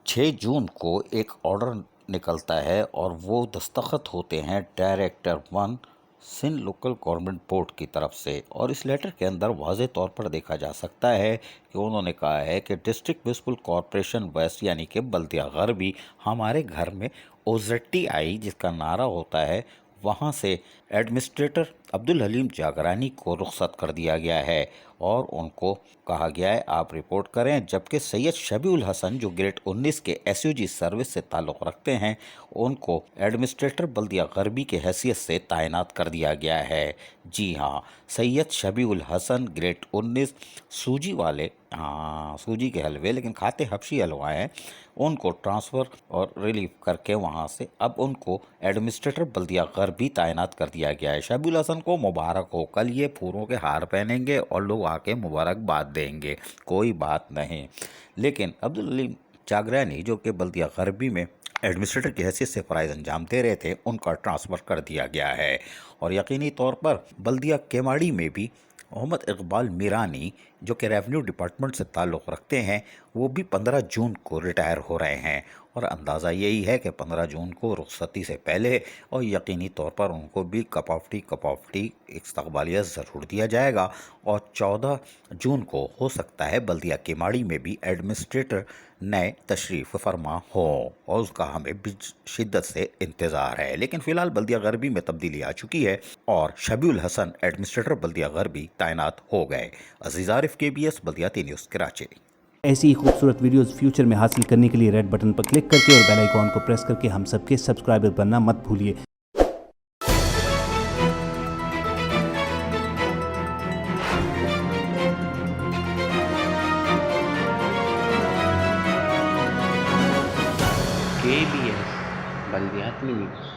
6 जून को एक ऑर्डर निकलता है और वो दस्तखत होते हैं director 1 Sindh local government board की तरफ से। और इस लेटर के अंदर वाज़े तौर पर देखा जा सकता है कि उन्होंने कहा है कि डिस्ट्रिक्ट म्यूनसिपल कॉरपोरेशन वेस्ट यानी कि बल्दिया गरबी हमारे घर में ओजेटी आई, जिसका नारा होता है, वहाँ से एडमिनिस्ट्रेटर अब्दुल हलीम जागरानी को रुखसत कर दिया गया है और उनको कहा गया है आप रिपोर्ट करें। जबकि सैयद शबीउल हसन जो ग्रेड 19 के एसयूजी सर्विस से ताल्लुक़ रखते हैं, उनको एडमिनिस्ट्रेटर बल्दिया गरबी के हैसियत से तैनात कर दिया गया है। जी हाँ, सैयद शबीउल हसन ग्रेड 19 सूजी वाले, हाँ सूजी के हलवे लेकिन खाते हबशी हलवा हैं, उनको ट्रांसफ़र और रिलीव करके वहाँ से अब उनको एडमिनिस्ट्रेटर बल्दिया गरबी तैनात कर दिया गया है। शबीउल हसन को मुबारक हो, कल ये फूलों के हार पहनेंगे और लोग आके मुबारकबाद देंगे, कोई बात नहीं। लेकिन अब्दुल हलीम जागरानी जो कि बल्दिया गरबी में एडमिनिस्ट्रेटर की हैसियत से फ़राइज़ अंजाम दे रहे थे, उनका ट्रांसफ़र कर दिया गया है। और यकीनी तौर पर बल्दिया केमाड़ी में भी मोहम्मद इकबाल मीरानी जो कि रेवेन्यू डिपार्टमेंट से ताल्लुक़ रखते हैं, वो भी 15 जून को रिटायर हो रहे हैं। और अंदाज़ा यही है कि 15 जून को रुखसती से पहले और यकीनी तौर पर उनको भी कपाफ्टी इस्तक़बालिया ज़रूर दिया जाएगा। और 14 जून को हो सकता है बल्दिया केमाड़ी में भी एडमिनिस्ट्रेटर नए तशरीफ़ फरमा हो और उसका हमें भी शिद्दत से इंतज़ार है। लेकिन फ़िलहाल बल्दिया गरबी में तब्दीली आ चुकी है और शबीउल हसन एडमिनिस्ट्रेटर बल्दिया गरबी तैनात हो गए। अज़ीज़ आरिफ, KBS बल्दियाती न्यूज़ कराची। ऐसी ही खूबसूरत वीडियोस फ्यूचर में हासिल करने के लिए रेड बटन पर क्लिक करके और बेल आइकॉन को प्रेस करके हम सबके सब्सक्राइबर बनना मत भूलिए। KBS बल्दियाती न्यूज़।